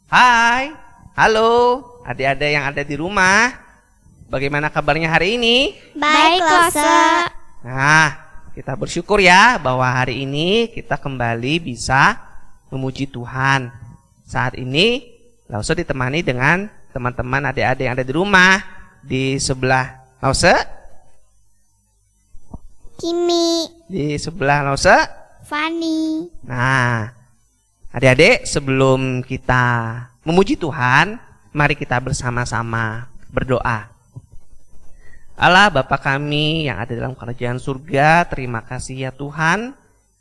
Hai, halo adik-adik yang ada di rumah. Bagaimana kabarnya hari ini? Baik, Lose. Nah, kita bersyukur ya bahwa hari ini kita kembali bisa memuji Tuhan. Saat ini Lause ditemani dengan teman-teman adik-adik yang ada di rumah. Di sebelah Lause, Kimi, di sebelah Lause, Fani. Nah, adik-adik, sebelum kita memuji Tuhan, mari kita bersama-sama berdoa. Allah Bapa kami yang ada dalam kerajaan surga, terima kasih ya Tuhan.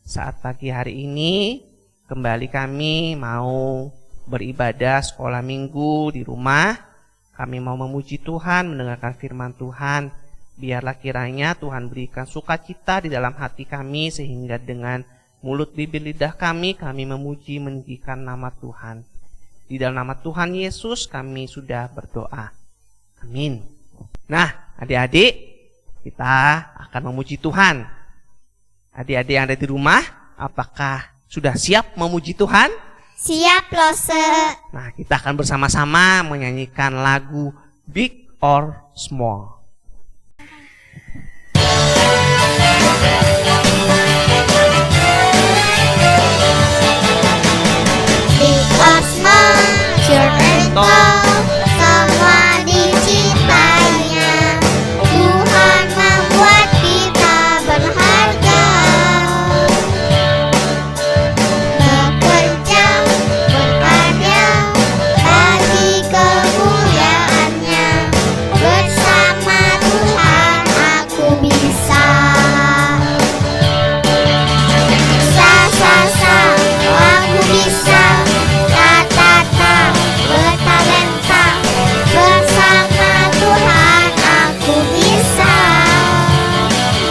Saat pagi hari ini, kembali kami mau beribadah sekolah minggu di rumah. Kami mau memuji Tuhan, mendengarkan firman Tuhan. Biarlah kiranya Tuhan berikan sukacita di dalam hati kami, sehingga dengan mulut, bibir, lidah kami memuji meninggikan nama Tuhan. Di dalam nama Tuhan Yesus kami sudah berdoa. Amin. Nah, adik-adik, kita akan memuji Tuhan. Adik-adik yang ada di rumah, apakah sudah siap memuji Tuhan? Siap, Lose. Nah, kita akan bersama-sama menyanyikan lagu Big or Small. Short and tall, semua dicintainya. Tuhan membuat kita berharga. Bekerja, berkarya, bagi kemuliaannya. Bersama Tuhan aku bisa. Aku bisa. Bertalenta, bersama Tuhan aku bisa.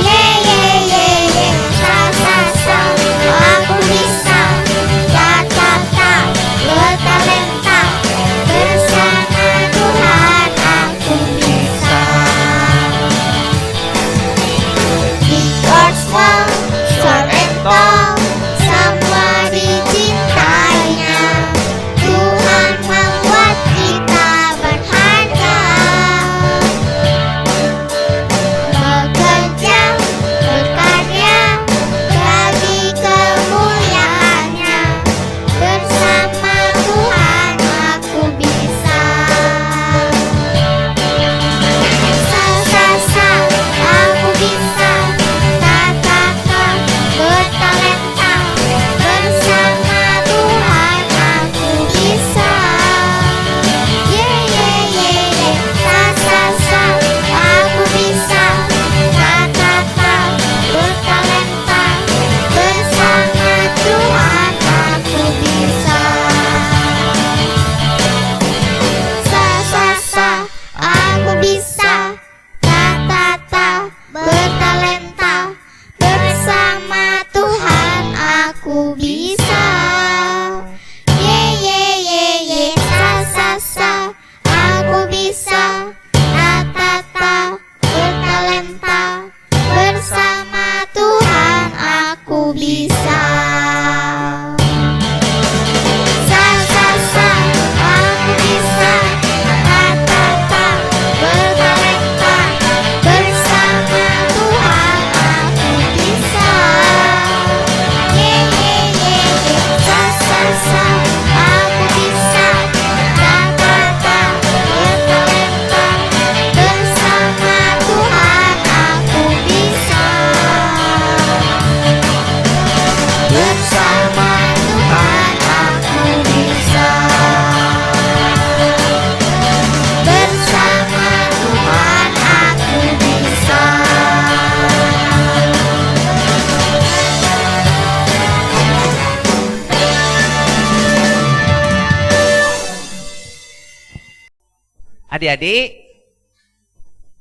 Ye ye ye ye, sa aku bisa. Bertalenta, bersama Tuhan aku bisa. Big or small, short and tall, semua dicintainya. Tuhan membuat kita berharga. Bekerja, berkarya, bagi kemuliaannya. Bersama Tuhan aku bisa. Aku bisa. Bertalenta, bersama Tuhan aku bisa. Ye ye ye ye, aku bisa. Bertalenta, bersama Tuhan aku bisa. Aku bisa. Bertalenta, bersama Tuhan aku bisa. Ye ye ye ye, aku bisa. Bertalenta, bersama Tuhan aku bisa. Aku bisa. Bertalenta, bersama Tuhan aku bisa. Ye ye ye ye, aku bisa. Bertalenta, bersama Tuhan aku bisa. Bersama Tuhan aku bisa. Bersama Tuhan aku bisa. Adik-adik,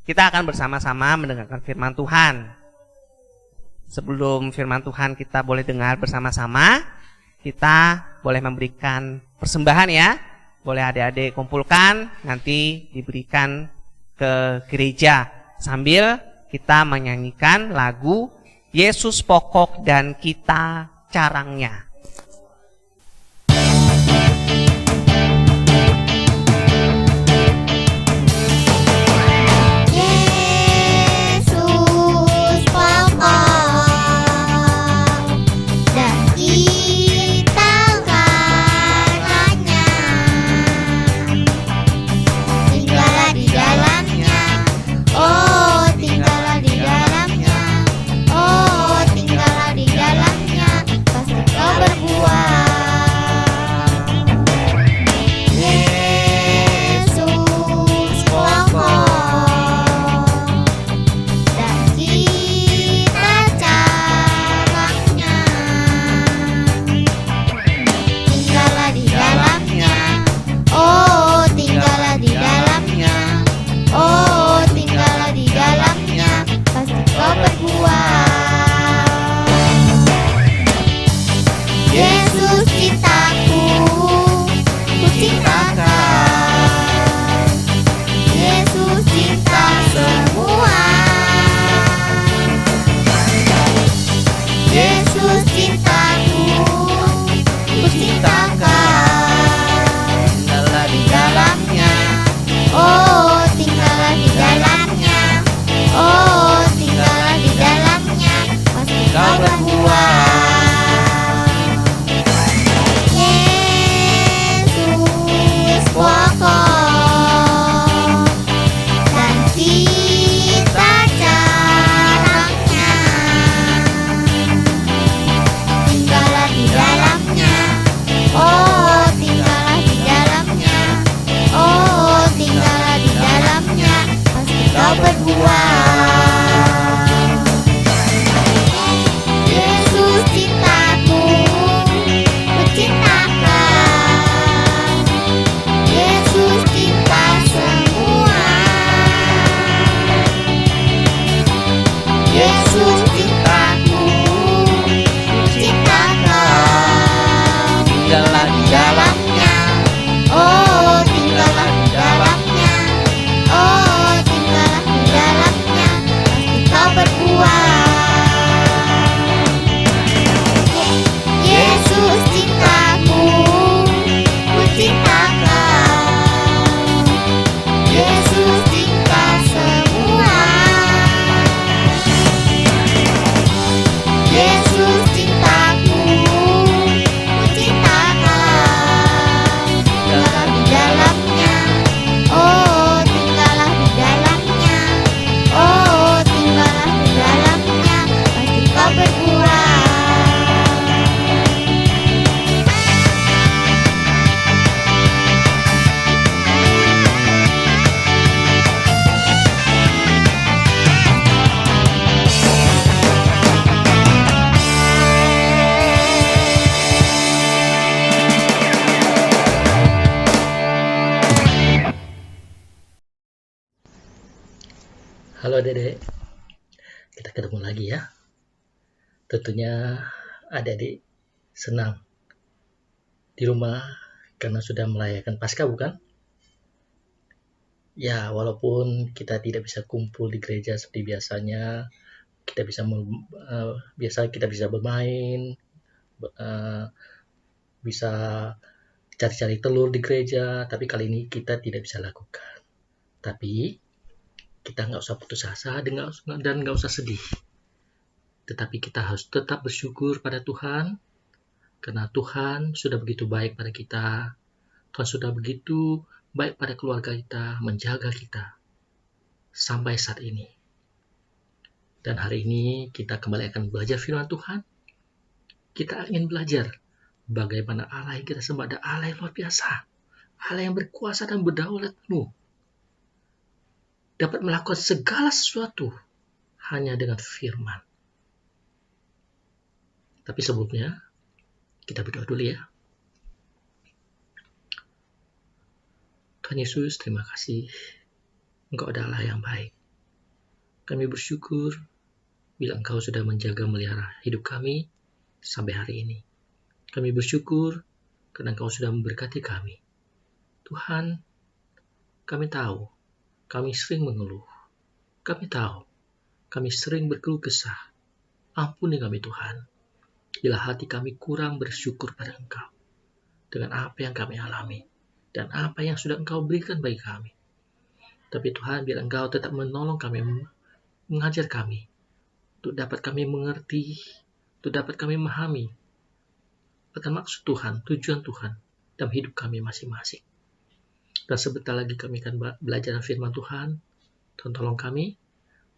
kita akan bersama-sama mendengarkan firman Tuhan. Sebelum firman Tuhan kita boleh dengar bersama-sama, kita boleh memberikan persembahan ya. Boleh adik-adik kumpulkan, nanti diberikan ke gereja. Sambil kita menyanyikan lagu Yesus Pokok dan Kita Carangnya. berbuah. Yesus pokok dan kita jarangnya, tinggallah di dalamnya, oh tinggallah di dalamnya, oh tinggallah di dalamnya, pasti kau berbuah. Yesus cintaku, ku cintakan. Yesus cinta semua. Yesus cintaku, ku cintakan. Tinggallah di dalamnya, oh tinggallah di dalamnya, oh tinggallah di dalamnya, pasti kau berbuah. Yesus cintaku, ku cintakan. Yesus cinta semua. Yesus cintaku, ku cintakan. Tinggallah di dalamnya, oh tinggallah di dalamnya, oh tinggallah di dalamnya, pasti kau berbuah. Halo Dedek, kita ketemu lagi ya. Tentunya adik-adik senang di rumah karena sudah merayakan Paskah, bukan? Ya, walaupun kita tidak bisa kumpul di gereja seperti biasanya, biasa kita bisa bermain, bisa cari-cari telur di gereja, tapi kali ini kita tidak bisa lakukan. Tapi kita nggak usah putus asa dan nggak usah sedih. Tetapi kita harus tetap bersyukur pada Tuhan, karena Tuhan sudah begitu baik pada kita. Tuhan sudah begitu baik pada keluarga kita, menjaga kita sampai saat ini. Dan hari ini kita kembali akan belajar firman Tuhan. Kita ingin belajar bagaimana Allah yang kita sembah adalah Allah yang luar biasa, Allah yang berkuasa dan berdaulat penuh, dapat melakukan segala sesuatu hanya dengan firman. Tapi sebelumnya, kita berdoa dulu ya. Tuhan Yesus, terima kasih. Engkau adalah yang baik. Kami bersyukur bila Engkau sudah menjaga melihara hidup kami sampai hari ini. Kami bersyukur karena Engkau sudah memberkati kami. Tuhan, kami tahu kami sering mengeluh. Kami tahu kami sering berkeluh kesah. Ampuni kami Tuhan, bila hati kami kurang bersyukur pada Engkau dengan apa yang kami alami dan apa yang sudah Engkau berikan bagi kami. Tapi Tuhan, bila Engkau tetap menolong kami, mengajar kami, untuk dapat kami mengerti, untuk dapat kami memahami akan maksud Tuhan, tujuan Tuhan dalam hidup kami masing-masing. Dan sebentar lagi kami akan belajar firman Tuhan. Tuhan tolong kami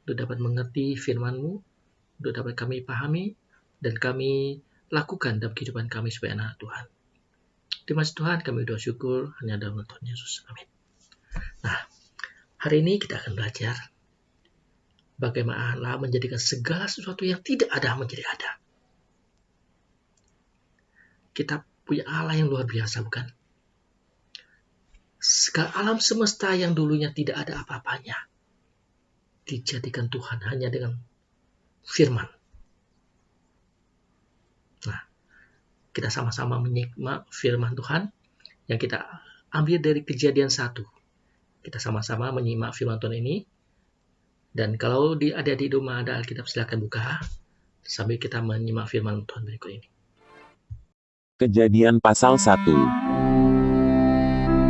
untuk dapat mengerti firman-Mu, untuk dapat kami pahami, dan kami lakukan dalam kehidupan kami sebagai anak Tuhan. Terima kasih Tuhan, kami berdoa syukur hanya dalam nama Tuhan Yesus. Amin. Nah, hari ini kita akan belajar bagaimana Allah menjadikan segala sesuatu yang tidak ada menjadi ada. Kita punya Allah yang luar biasa, bukan? Segala alam semesta yang dulunya tidak ada apa-apanya dijadikan Tuhan hanya dengan firman. Nah, kita sama-sama menyimak firman Tuhan yang kita ambil dari Kejadian 1. Kita sama-sama menyimak firman Tuhan ini. Dan kalau ada di rumah ada Alkitab, silakan buka sambil kita menyimak firman Tuhan berikut ini. Kejadian pasal 1.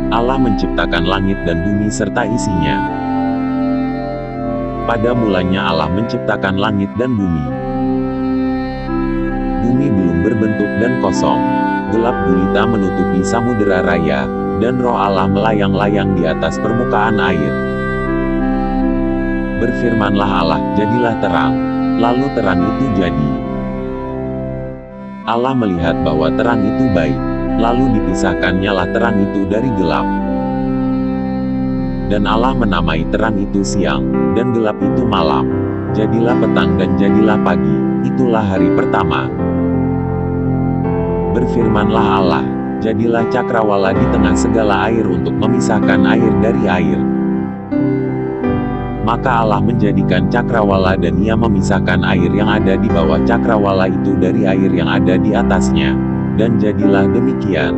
Allah menciptakan langit dan bumi serta isinya. Pada mulanya Allah menciptakan langit dan bumi. Bumi belum berbentuk dan kosong. Gelap gulita menutupi samudera raya, dan roh Allah melayang-layang di atas permukaan air. Berfirmanlah Allah, jadilah terang. Lalu terang itu jadi. Allah melihat bahwa terang itu baik. Lalu dipisahkannyalah terang itu dari gelap. Dan Allah menamai terang itu siang, dan gelap itu malam. Jadilah petang dan jadilah pagi, itulah hari pertama. Berfirmanlah Allah, jadilah cakrawala di tengah segala air untuk memisahkan air dari air. Maka Allah menjadikan cakrawala dan Ia memisahkan air yang ada di bawah cakrawala itu dari air yang ada di atasnya. Dan jadilah demikian.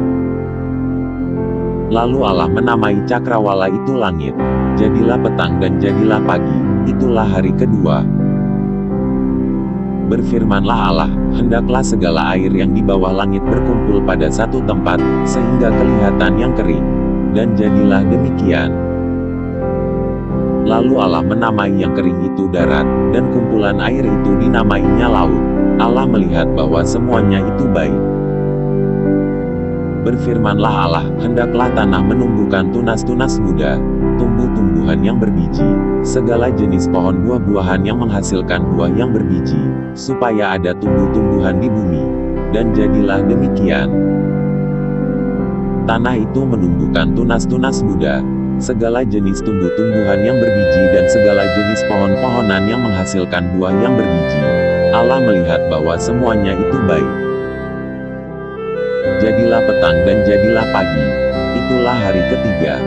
Lalu Allah menamai cakrawala itu langit. Jadilah petang dan jadilah pagi, itulah hari kedua. Berfirmanlah Allah, hendaklah segala air yang di bawah langit berkumpul pada satu tempat, sehingga kelihatan yang kering. Dan jadilah demikian. Lalu Allah menamai yang kering itu darat, dan kumpulan air itu dinamainya laut. Allah melihat bahwa semuanya itu baik. Berfirmanlah Allah, hendaklah tanah menumbuhkan tunas-tunas muda, tumbuh-tumbuhan yang berbiji, segala jenis pohon buah-buahan yang menghasilkan buah yang berbiji, supaya ada tumbuh-tumbuhan di bumi. Dan jadilah demikian. Tanah itu menumbuhkan tunas-tunas muda, segala jenis tumbuh-tumbuhan yang berbiji dan segala jenis pohon-pohonan yang menghasilkan buah yang berbiji. Allah melihat bahwa semuanya itu baik. Jadilah petang dan jadilah pagi, itulah hari ketiga.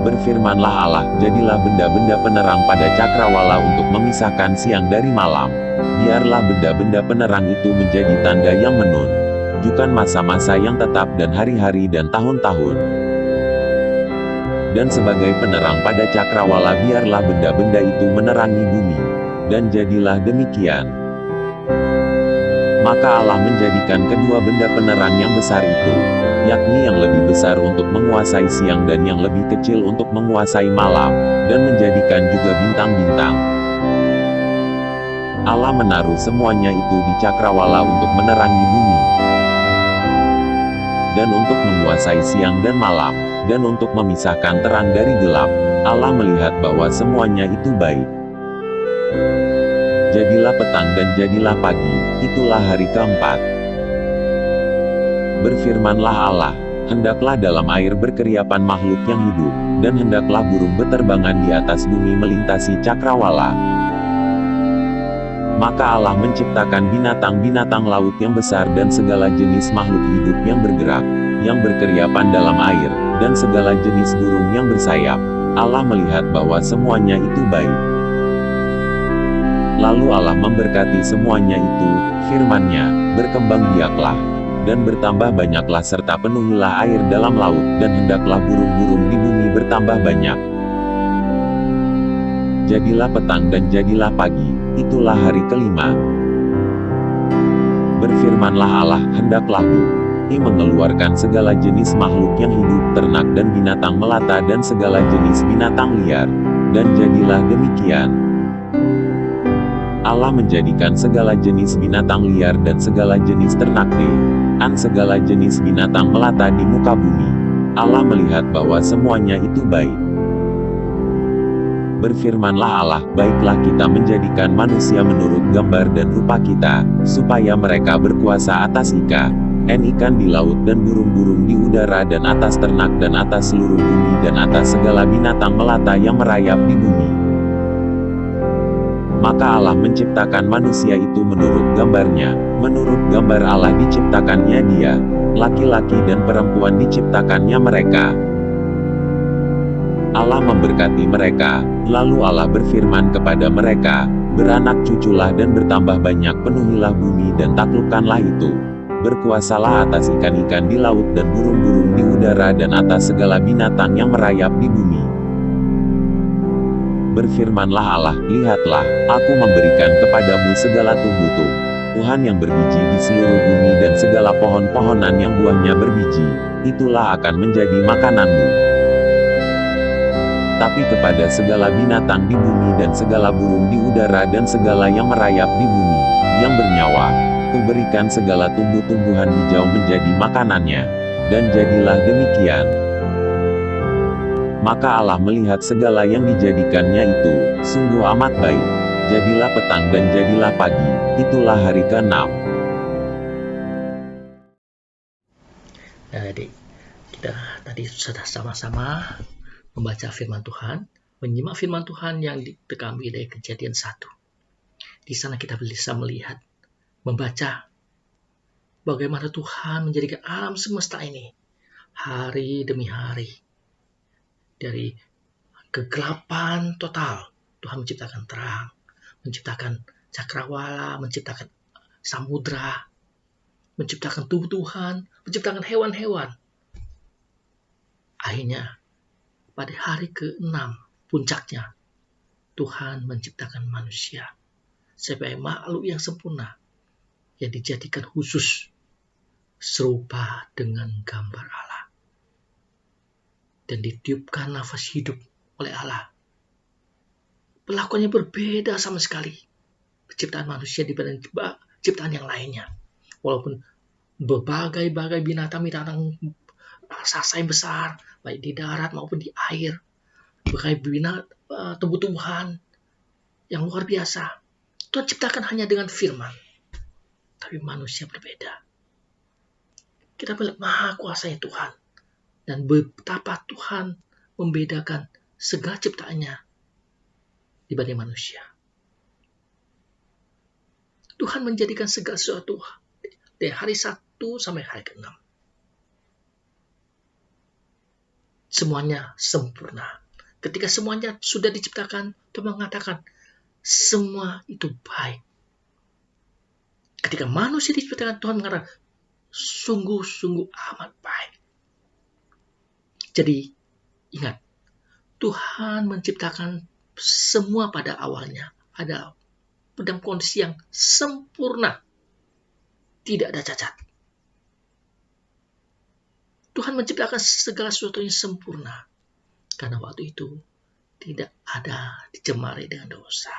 Berfirmanlah Allah, jadilah benda-benda penerang pada cakrawala untuk memisahkan siang dari malam. Biarlah benda-benda penerang itu menjadi tanda yang menunjukkan masa-masa yang tetap dan hari-hari dan tahun-tahun. Dan sebagai penerang pada cakrawala biarlah benda-benda itu menerangi bumi. Dan jadilah demikian. Maka Allah menjadikan kedua benda penerang yang besar itu, yakni yang lebih besar untuk menguasai siang dan yang lebih kecil untuk menguasai malam, dan menjadikan juga bintang-bintang. Allah menaruh semuanya itu di cakrawala untuk menerangi bumi, dan untuk menguasai siang dan malam, dan untuk memisahkan terang dari gelap. Allah melihat bahwa semuanya itu baik. Jadilah petang dan jadilah pagi, itulah hari keempat. Berfirmanlah Allah, hendaklah dalam air berkeriapan makhluk yang hidup, dan hendaklah burung beterbangan di atas bumi melintasi cakrawala. Maka Allah menciptakan binatang-binatang laut yang besar dan segala jenis makhluk hidup yang bergerak, yang berkeriapan dalam air, dan segala jenis burung yang bersayap. Allah melihat bahwa semuanya itu baik. Lalu Allah memberkati semuanya itu, firman-Nya, berkembang biaklah, dan bertambah banyaklah serta penuhilah air dalam laut, dan hendaklah burung-burung di bumi bertambah banyak. Jadilah petang dan jadilah pagi, itulah hari kelima. Berfirmanlah Allah, hendaklah bumi mengeluarkan segala jenis makhluk yang hidup, ternak dan binatang melata dan segala jenis binatang liar. Dan jadilah demikian. Allah menjadikan segala jenis binatang liar dan segala jenis ternak dan segala jenis binatang melata di muka bumi. Allah melihat bahwa semuanya itu baik. Berfirmanlah Allah, baiklah kita menjadikan manusia menurut gambar dan rupa kita, supaya mereka berkuasa atas ikan di laut dan burung-burung di udara dan atas ternak dan atas seluruh bumi dan atas segala binatang melata yang merayap di bumi. Maka Allah menciptakan manusia itu menurut gambarnya, menurut gambar Allah diciptakannya dia, laki-laki dan perempuan diciptakannya mereka. Allah memberkati mereka, lalu Allah berfirman kepada mereka, beranak cuculah dan bertambah banyak, penuhilah bumi dan taklukkanlah itu. Berkuasalah atas ikan-ikan di laut dan burung-burung di udara dan atas segala binatang yang merayap di bumi. Berfirmanlah Allah, lihatlah, aku memberikan kepadamu segala tumbuh-tumbuhan yang berbiji di seluruh bumi dan segala pohon-pohonan yang buahnya berbiji, itulah akan menjadi makananmu. Tapi kepada segala binatang di bumi dan segala burung di udara dan segala yang merayap di bumi, yang bernyawa. Kuberikan segala tumbuh-tumbuhan hijau menjadi makanannya. Dan jadilah demikian. Maka Allah melihat segala yang dijadikannya itu, sungguh amat baik. Jadilah petang dan jadilah pagi, itulah hari ke-6. Nah, adik, kita tadi sudah sama-sama membaca firman Tuhan, menyimak firman Tuhan yang diambil dari Kejadian 1. Di sana kita bisa melihat, membaca bagaimana Tuhan menjadikan alam semesta ini hari demi hari. Dari kegelapan total, Tuhan menciptakan terang, menciptakan cakrawala, menciptakan samudra, menciptakan tumbuh-tumbuhan, menciptakan hewan-hewan. Akhirnya, pada hari ke-6, puncaknya, Tuhan menciptakan manusia sebagai makhluk yang sempurna, yang dijadikan khusus, serupa dengan gambar Allah. Dan ditiupkan nafas hidup oleh Allah. Perlakuannya berbeda sama sekali. Penciptaan manusia dibanding ciptaan yang lainnya. Walaupun berbagai-bagai binatang-binatang raksasa yang besar, baik di darat maupun di air, berbagai tumbuh-tumbuhan yang luar biasa, Tuhan ciptakan hanya dengan firman. Tapi manusia berbeda. Kita melihat maha kuasanya Tuhan. Dan betapa Tuhan membedakan segala ciptaannya dibanding manusia. Tuhan menjadikan segala sesuatu dari hari 1 sampai hari ke-6. Semuanya sempurna. Ketika semuanya sudah diciptakan, Tuhan mengatakan semua itu baik. Ketika manusia diciptakan, Tuhan mengatakan sungguh-sungguh amat baik. Jadi, ingat, Tuhan menciptakan semua pada awalnya adalah dalam kondisi yang sempurna. Tidak ada cacat. Tuhan menciptakan segala sesuatu yang sempurna. Karena waktu itu tidak ada dicemari dengan dosa.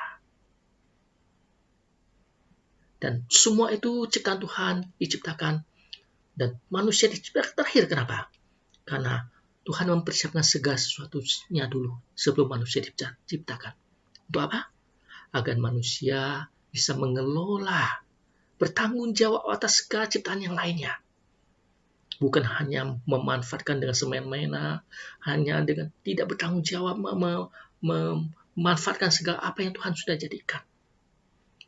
Dan semua itu ciptaan Tuhan diciptakan. Dan manusia diciptakan terakhir. Kenapa? Karena Tuhan mempersiapkan segala sesuatunya dulu sebelum manusia diciptakan. Untuk apa? Agar manusia bisa mengelola, bertanggung jawab atas segala ciptaan yang lainnya. Bukan hanya memanfaatkan dengan semena-mena, hanya dengan tidak bertanggung jawab memanfaatkan segala apa yang Tuhan sudah jadikan.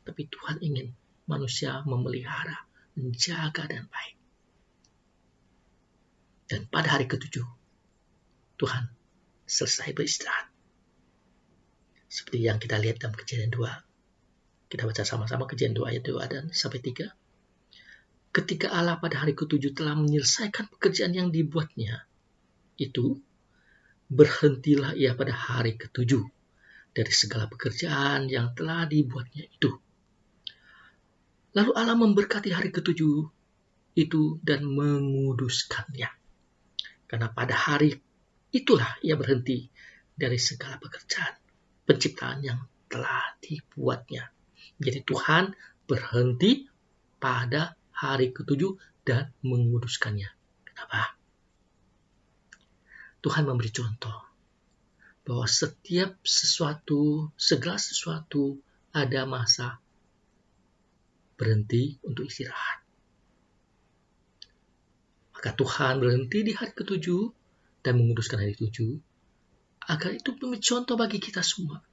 Tapi Tuhan ingin manusia memelihara, menjaga dan baik. Dan pada hari ke-7, Tuhan selesai beristirahat. Seperti yang kita lihat dalam Kejadian 2. Kita baca sama-sama Kejadian 2 ayat 2 dan sampai 3. Ketika Allah pada hari ke-7 telah menyelesaikan pekerjaan yang dibuatnya, itu berhentilah ia pada hari ke-7 dari segala pekerjaan yang telah dibuatnya itu. Lalu Allah memberkati hari ke-7 itu dan menguduskannya. Karena pada hari itulah ia berhenti dari segala pekerjaan penciptaan yang telah dibuatnya. Jadi Tuhan berhenti pada hari ke-7 dan menguduskannya. Kenapa? Tuhan memberi contoh bahwa setiap sesuatu, segala sesuatu ada masa berhenti untuk istirahat. Maka Tuhan berhenti di hari ke-7 dan menguduskan hari 7, agar itu menjadi contoh bagi kita semua.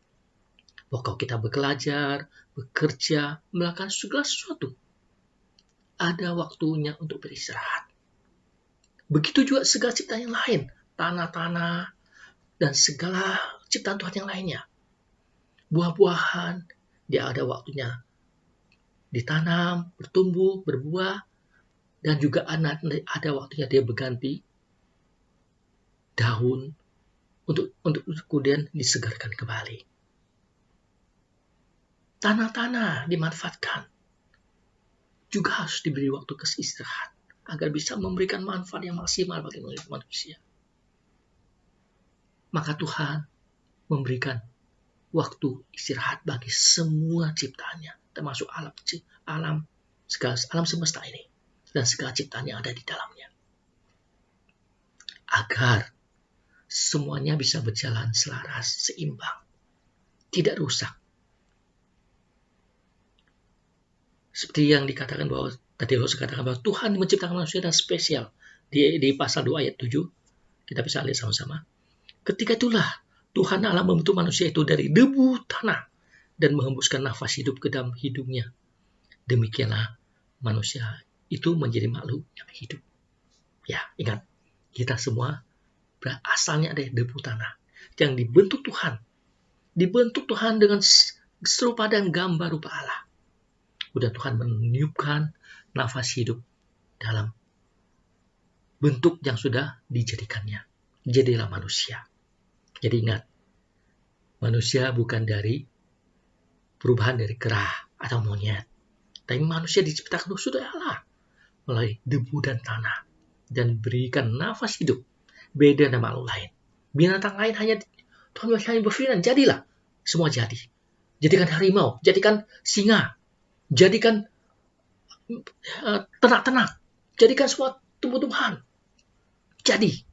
Bahwa kalau kita belajar, bekerja, melakukan segala sesuatu, ada waktunya untuk beristirahat. Begitu juga segala ciptaan yang lain, tanah-tanah, dan segala ciptaan Tuhan yang lainnya. Buah-buahan, dia ada waktunya ditanam, bertumbuh, berbuah, dan juga ada waktunya dia berganti daun untuk kemudian disegarkan kembali. Tanah-tanah dimanfaatkan. Juga harus diberi waktu istirahat agar bisa memberikan manfaat yang maksimal bagi manusia. Maka Tuhan memberikan waktu istirahat bagi semua ciptaannya, termasuk alam segala alam semesta ini dan segala ciptaan yang ada di dalamnya, agar semuanya bisa berjalan selaras, seimbang, tidak rusak. Seperti yang dikatakan bahwa tadi Rosa katakan bahwa Tuhan menciptakan manusia dan spesial di pasal 2 ayat 7, kita bisa lihat sama-sama. Ketika itulah Tuhan Allah membentuk manusia itu dari debu tanah dan menghembuskan nafas hidup ke dalam hidungnya. Demikianlah manusia itu menjadi makhluk yang hidup. Ya, ingat, kita semua asalnya dari debu tanah yang dibentuk Tuhan. Dibentuk Tuhan dengan serupa dan gambar rupa Allah. Udah Tuhan meniupkan nafas hidup dalam bentuk yang sudah dijadikannya. Jadilah manusia. Jadi ingat, manusia bukan dari perubahan dari kera atau monyet. Tapi manusia diciptakan sudah Allah melalui debu dan tanah dan berikan nafas hidup. Beda dengan makhluk lain. Binatang lain hanya Tuhan hanya berfirman, jadilah. Semua jadi. Jadikan harimau, jadikan singa, jadikan ternak-ternak, jadikan semua tumbuh-tumbuhan. Jadi.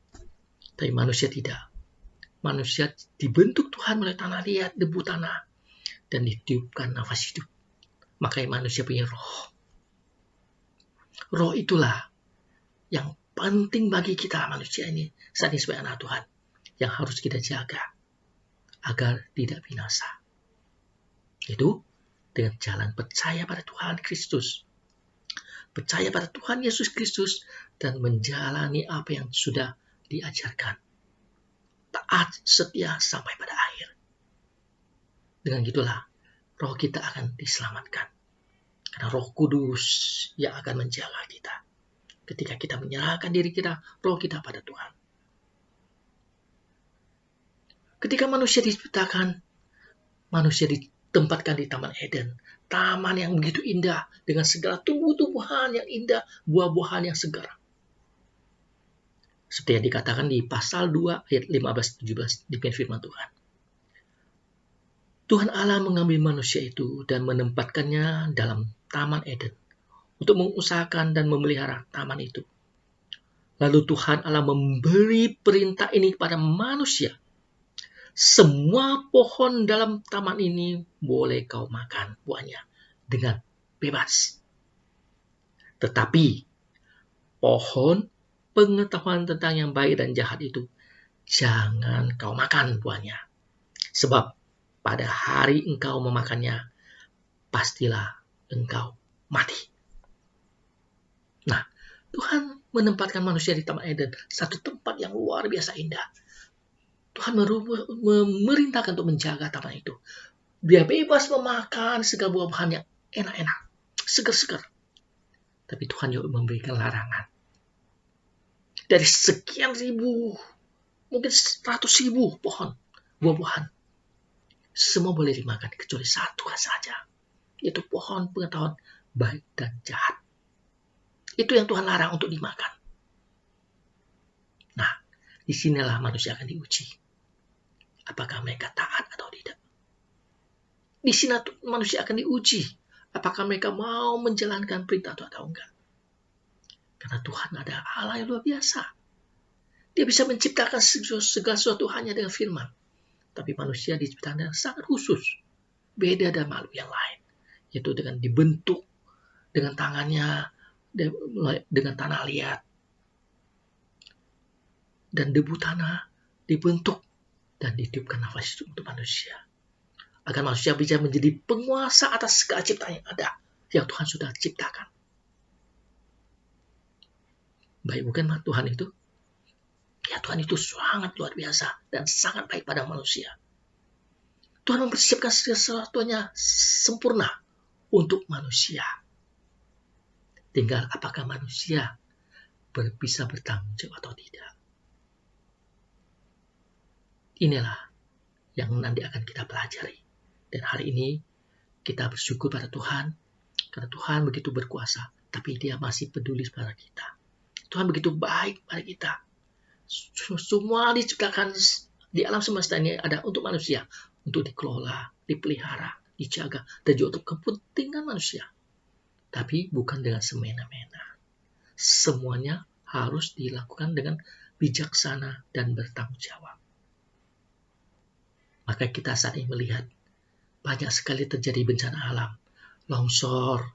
Tapi manusia tidak. Manusia dibentuk Tuhan oleh tanah liat, debu tanah, dan ditiupkan nafas hidup. Makanya manusia punya roh. Roh itulah yang penting bagi kita manusia ini saat ini sebagai anak Tuhan, yang harus kita jaga agar tidak binasa. Itu dengan jalan percaya pada Tuhan Kristus, percaya pada Tuhan Yesus Kristus, dan menjalani apa yang sudah diajarkan. Taat, setia sampai pada akhir. Dengan gitulah roh kita akan diselamatkan. Karena Roh Kudus yang akan menjaga kita. Ketika kita menyerahkan diri kita, roh kita pada Tuhan. Ketika manusia diciptakan, manusia ditempatkan di Taman Eden. Taman yang begitu indah dengan segala tumbuh-tumbuhan yang indah, buah-buahan yang segar. Seperti yang dikatakan di pasal 2 ayat 15-17 di firman Tuhan. Tuhan Allah mengambil manusia itu dan menempatkannya dalam Taman Eden untuk mengusahakan dan memelihara taman itu. Lalu Tuhan Allah memberi perintah ini kepada manusia. Semua pohon dalam taman ini boleh kau makan buahnya dengan bebas. Tetapi pohon pengetahuan tentang yang baik dan jahat itu jangan kau makan buahnya. Sebab pada hari engkau memakannya, pastilah engkau mati. Nah, Tuhan menempatkan manusia di Taman Eden, satu tempat yang luar biasa indah. Tuhan memerintahkan untuk menjaga taman itu. Dia bebas memakan segala buah-buahan yang enak-enak, segar-segar. Tapi Tuhan juga memberikan larangan. Dari sekian ribu, mungkin 100.000 pohon, buah-buahan, semua boleh dimakan, kecuali satu saja, yaitu pohon pengetahuan baik dan jahat. Itu yang Tuhan larang untuk dimakan. Nah, disinilah manusia akan diuji. Apakah mereka taat atau tidak? Di sini manusia akan diuji. Apakah mereka mau menjalankan perintah atau enggak? Karena Tuhan ada Allah yang luar biasa. Dia bisa menciptakan segala sesuatu hanya dengan firman. Tapi manusia diciptakan dengan sangat khusus. Beda dari makhluk yang lain. Yaitu dengan dibentuk dengan tangannya, dengan tanah liat. Dan debu tanah dibentuk dan ditiupkan nafas hidup untuk manusia. Agar manusia bisa menjadi penguasa atas segala ciptaan yang ada. Yang Tuhan sudah ciptakan. Baik bukan Tuhan itu? Ya, Tuhan itu sangat luar biasa dan sangat baik pada manusia. Tuhan mempersiapkan sesuatunya sempurna untuk manusia. Tinggal apakah manusia bisa bertanggung jawab atau tidak. Inilah yang nanti akan kita pelajari. Dan hari ini kita bersyukur pada Tuhan. Karena Tuhan begitu berkuasa. Tapi Dia masih peduli pada kita. Tuhan begitu baik pada kita. Semua diciptakan di alam semesta ini ada untuk manusia. Untuk dikelola, dipelihara, dijaga, dan juga untuk kepentingan manusia. Tapi bukan dengan semena-mena. Semuanya harus dilakukan dengan bijaksana dan bertanggung jawab. Maka kita saat ini melihat banyak sekali terjadi bencana alam, longsor,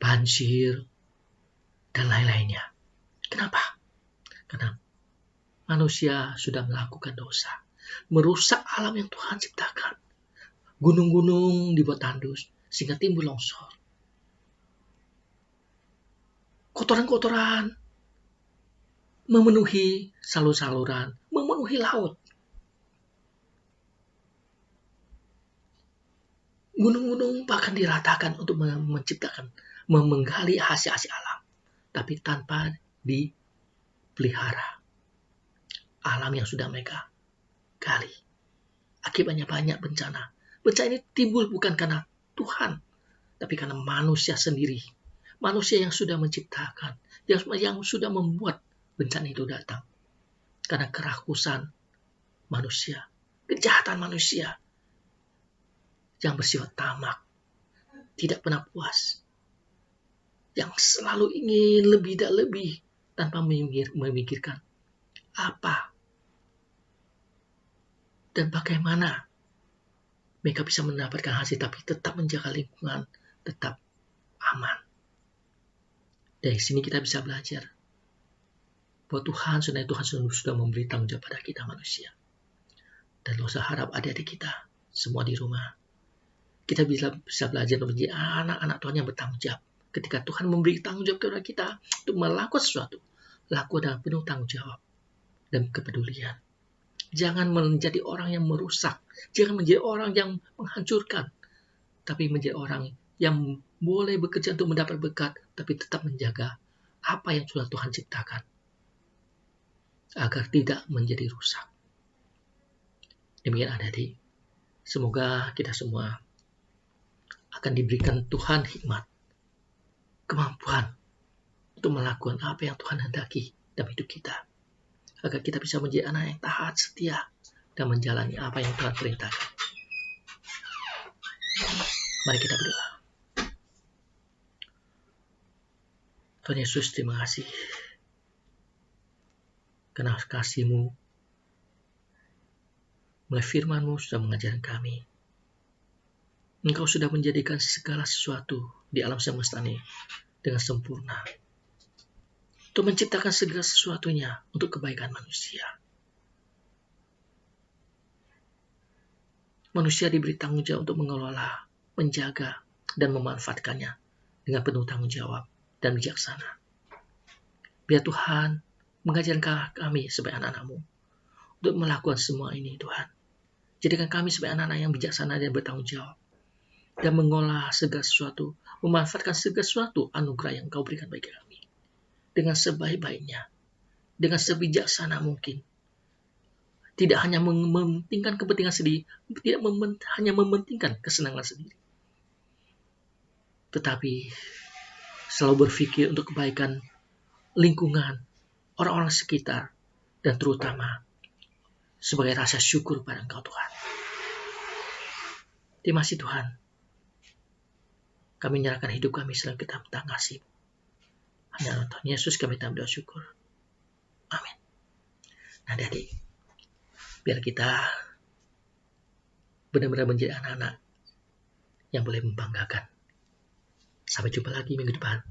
banjir, dan lain-lainnya. Kenapa? Karena manusia sudah melakukan dosa, merusak alam yang Tuhan ciptakan. Gunung-gunung dibuat tandus sehingga timbul longsor. Kotoran-kotoran memenuhi saluran-saluran, memenuhi laut. Gunung-gunung bahkan diratakan untuk menciptakan, menggali hasil-hasil alam, tapi tanpa dipelihara. Alam yang sudah mereka gali. Akibatnya banyak bencana. Bencana ini timbul bukan karena Tuhan, tapi karena manusia sendiri. Manusia yang sudah menciptakan, yang sudah membuat bencana itu datang. Karena kerakusan manusia, kejahatan manusia, yang bersifat tamak, tidak pernah puas, yang selalu ingin lebih dan lebih tanpa memikirkan apa dan bagaimana mereka bisa mendapatkan hasil tapi tetap menjaga lingkungan tetap aman. Dari sini kita bisa belajar bahwa Tuhan sudah memberi tanggung jawab pada kita manusia. Dan lo harap adik-adik kita semua di rumah, kita bisa belajar menjadi anak-anak Tuhan yang bertanggung jawab. Ketika Tuhan memberi tanggung jawab kepada kita untuk melakukan sesuatu, lakukan dengan penuh tanggung jawab dan kepedulian. Jangan menjadi orang yang merusak, jangan menjadi orang yang menghancurkan, tapi menjadi orang yang boleh bekerja untuk mendapat berkat, tapi tetap menjaga apa yang sudah Tuhan ciptakan, agar tidak menjadi rusak. Demikian adik-adik, semoga kita semua akan diberikan Tuhan hikmat, kemampuan untuk melakukan apa yang Tuhan hendaki dalam hidup kita, agar kita bisa menjadi anak yang taat, setia, dan menjalani apa yang Tuhan perintahkan. Mari kita berdoa. Tuhan Yesus, terima kasih karena kasih-Mu melalui firman-Mu sudah mengajarkan kami. Engkau sudah menjadikan segala sesuatu di alam semesta ini dengan sempurna, untuk menciptakan segala sesuatunya untuk kebaikan manusia. Manusia diberi tanggung jawab untuk mengelola, menjaga, dan memanfaatkannya dengan penuh tanggung jawab dan bijaksana. Biar Tuhan mengajarkan kami sebagai anak-anak-Mu untuk melakukan semua ini, Tuhan. Jadikan kami sebagai anak-anak yang bijaksana dan bertanggung jawab, dan mengolah segala sesuatu, memanfaatkan segala sesuatu anugerah yang Kau berikan bagi kami dengan sebaik-baiknya, dengan sebijaksana mungkin. Tidak hanya mementingkan kepentingan sendiri, tidak hanya mementingkan kesenangan sendiri, tetapi selalu berpikir untuk kebaikan lingkungan, orang-orang sekitar, dan terutama sebagai rasa syukur pada Engkau, Tuhan. Terima kasih, Tuhan. Kami menyerahkan hidup kami selalu kita minta kasih. Hanya Tuhan Yesus kami minta berdoa syukur. Amin. Nah, adik, biar kita benar-benar menjadi anak-anak yang boleh membanggakan. Sampai jumpa lagi minggu depan.